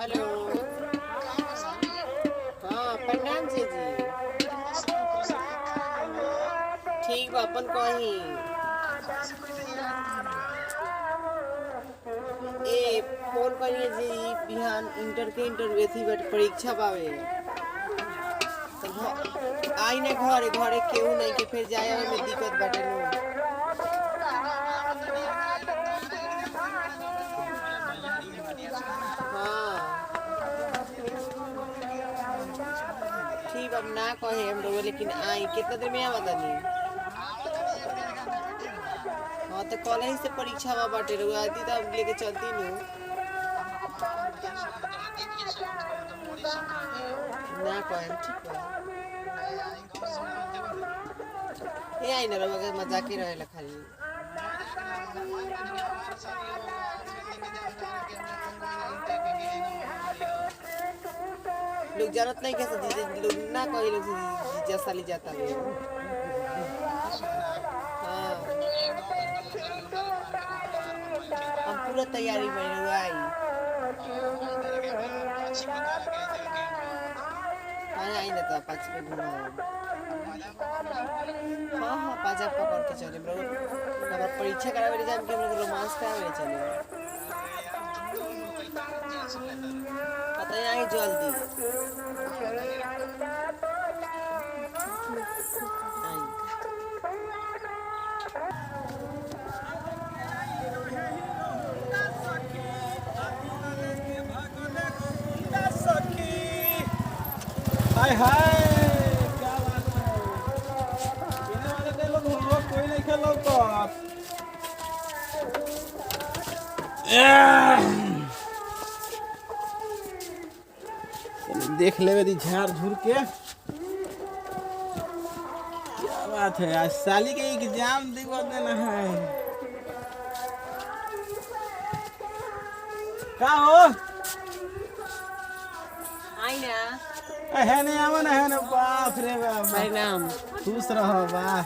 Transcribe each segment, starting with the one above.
Hello. हाँ प्रणाम जी। ठीक बा अपन कहीं ए फोन करिए जी बिहान इंटर के इंटरव्यू थी बट परीक्षा बावे तो आई ना घरे घरे केहू नहीं के फिर जाए आवे में दिक्कत बाटे नु। हाँ ठीक अब ना कहे हम लोग लेकिन आई कितना देर में आवा तनी। हाँ तो कल ही से परीक्षा बा बाटे रहुआ आती तो अब लेके चलती नु। ना कहे ठीक बा ये आई ना रहुआ के मजाक ही रहेला खाली। लोग जानत नहीं कैसे लोग ना कहे लोग जीजा साली जाता है। हाँ हम पूरा तैयारी में आई। हाँ आई ना तो पाँच पे घुमा। हाँ हाँ पाजा पकड़ के चले हमारा परीक्षा करावे जाम के हम लोग रोमांस करावे चले पता है आई जल्दी हाय हाय क्या बात है पीने वाले दे लोग हम लोग कोई नहीं खेल तो देख ले मेरी झाड़ झूर के क्या बात है आज साली के एग्जाम दिवा देना है का हो आई ना है नहीं आवन है ना बाप रे बाप परिणाम खुश रहो वाह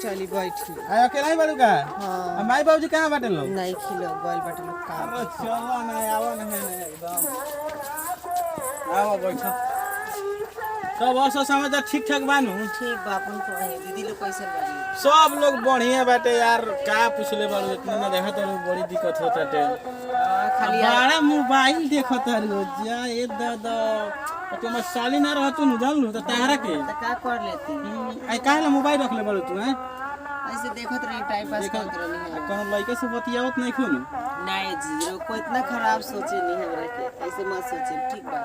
चली बैठी आय अकेला ही बाड़ू का हाँ माई बाबूजी कहाँ बाटे लोग नहीं खिलो गोल बटे लोग का अरे चलो ना आवन है ना एकदम आओ बैठो सब औसो समाचार ठीक ठाक बानू ठीक बा अपन तो है दीदी लोग कैसे बानी सब लोग बढ़िया बाटे यार का पूछले बाड़ू इतना ना देखत रहो बड़ी दिक्कत होता टे खाली बड़ा मोबाइल देखत रहो जा ए दादा तो मैं साली ना रहतू न जान लू तो तारा के तो का कर लेती आई काहे मोबाइल रख ले बाड़ू तू हैं ऐसे देखत रही टाइम पास करत रही है कोनो लड़के से बतियावत नहीं खून नहीं जीरो को इतना खराब सोचे नहीं हमरा के ऐसे मत सोचे ठीक बा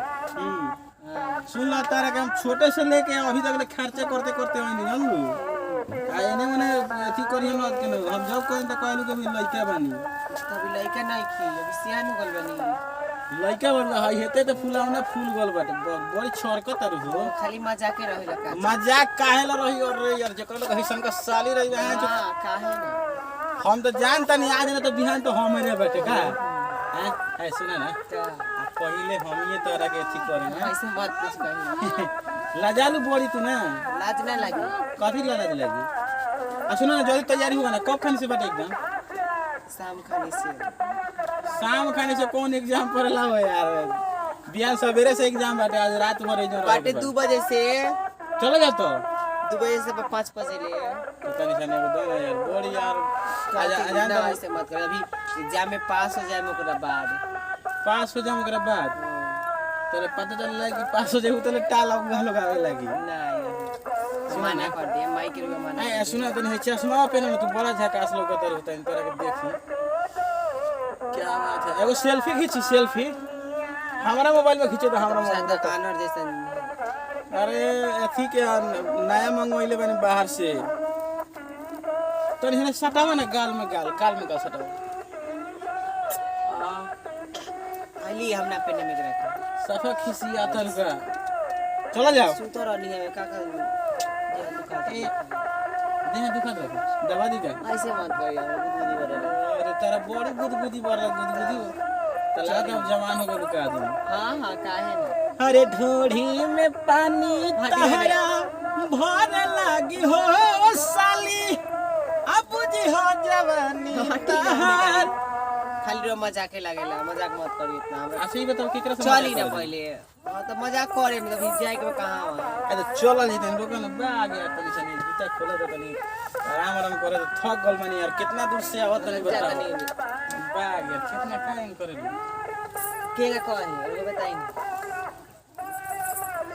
सुन ला तारा के हम छोटे से लेके अभी तक ले खर्चा करते करते नहीं जान लू आ एने मने अथी करियो न के हम जब कोई त कहलू के लड़का बानी तभी लड़का नहीं खी अभी सियान हो गल बनी लड़का बन हाई हेते त फुलावना फूल गल बाटे बड़ी छरकत रहो खाली मजाके रहेला का मजाक काहे ला रही और रे यार जकर लग हइसन का साली रही है जो हां काहे ना हम तो जानता नहीं आज न तो बिहान तो हमेरे बाटे का हैं ऐ सुना ना का पहिले हम ये तोरा के अथी करे ना ऐसे मत कुछ कही लाजालू बड़ी तू ना लाज ना लगे काफी लाज लगी आ सुनो ना जल्दी तैयारी होगा ना कब खाने से बाटे एकदम शाम खाने से शाम खाने से कौन एग्जाम पड़ला हो यार बिहान सवेरे से एग्जाम बाटे आज रात भर एग्जाम बाटे 2 बजे से चलो जा तो 2 बजे से 5 बजे ले पता नहीं सने को दो यार बड़ी यार अजान तो ऐसे मत कर अभी एग्जाम में पास हो जाए ओकरा बाद पास हो जाम ओकरा बाद तेरे पता चल रहा है कि पास हो जाए तो टाल लगावे लगी नहीं मना कर दे माई के लिए मना ए सुना तो नहीं चश्मा पहने में तू बड़ा झकास लगता रहता है तोरा के देखी क्या बात है एगो सेल्फी खींची सेल्फी हमारा मोबाइल में खींचे तो हमारा मोबाइल कानर जैसा अरे अथी के नया मंगवाइले बने बाहर से तो नहीं सटावा ना गाल में गाल सटावा अली हम ना पहने में रखा सफा खिसी आता का चला जाओ सुतो रहनी है का देह दुखा दवा दी का ऐसे मत कर यार गुदगुदी बरला अरे तेरा बड़ी गुदगुदी तला का जवान हो गलू का आदमी हां हां काहे ना अरे ढोढ़ी में पानी तहरा भर लागी हो साली अब जी हो जवानी तहर खाली रो मजाके लागेला, मजाक मत करी इतना हमरा। अच्छा ये बताओ केकरा से चली ना पहले। हां तो मजाक करे में तो फिर जाए के कहां है। अरे चल जी तन रुक ना बा आ गया तनी से नहीं जूता खोला दे तनी आराम आराम करे तो थक गल मानी यार कितना दूर से आवत नहीं बता बा आ गया कितना टाइम करे केगा कहे हमको बताई ना।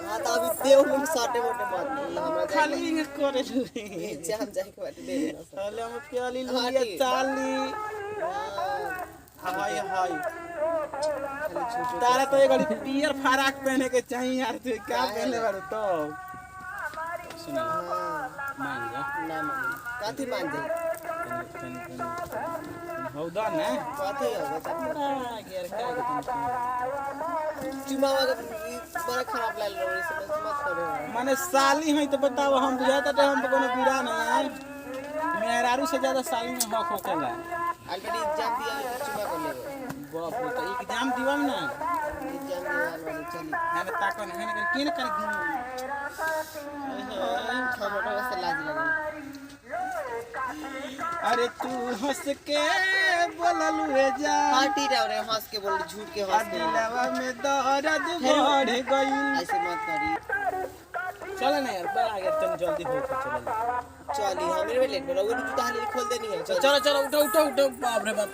हां तो अभी देव में साटे मोटे मत हमरा खाली इंग करे जाम जाए के बात दे देना। साले हम प्याली लिया चाली हाय हाय तारा तो एक घड़ी पियर फराक पहने के चाहिए यार तू क्या पहने बारू तो सुना मान जा ना मान काथी मान जाए हौदा ना काथी हो बता यार क्या चुमावा का बड़ा खराब लाल रो इसे मत करो। माने साली है तो बताओ हम बुझाता तो हम तो कोनो पीड़ा नहीं है मेहरारू से ज्यादा साली में हक होकेला ऑलरेडी एग्जाम दिया चुमा कर ले बाप रे तो एग्जाम दिवम ना एग्जाम दिया वाले चली है ना ताकन है ना किन कर टमाटो से लाज लगे। अरे तू हंस के बोललुए जा पार्टी रे हंस के बोल झूठ के हंस के दिलवा में दर्द बढ़ गई ऐसे मत करी। चल ना यार बा अगर तुम जल्दी हो तो चल चली हमें भी लेट रहो तो ताली खोल देनी है। चलो चलो उठो उठो उठो बाप रे बाप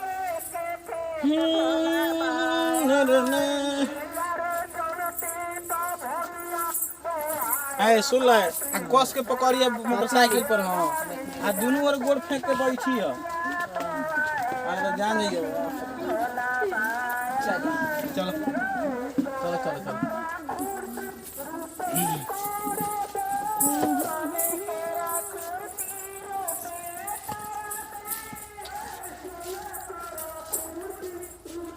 ऐ सुन ले आ कस के पकड़िए मोटरसाइकिल पर हां आ दोनों ओर गोड़ फेंक के बैठी है अरे जान जाइए चलो चलो चलो चलो चलो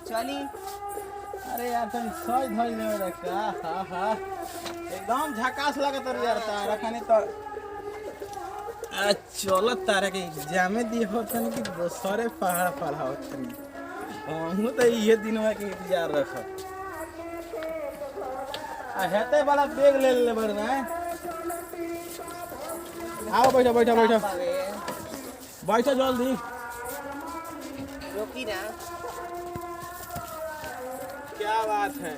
चली अरे यार तुम सही धई ले रखा हां हां एकदम झकास लगत रे यार तारा खानी तो आ चलो तारा के एग्जाम दी होतन कि दोसरे पहाड़ पर होतन हम तो ये दिन में के इंतजार रख आ हेते वाला बैग ले ले बड़ ना आओ बैठो बैठो बैठो बैठो जल्दी रोकी ना क्या बात है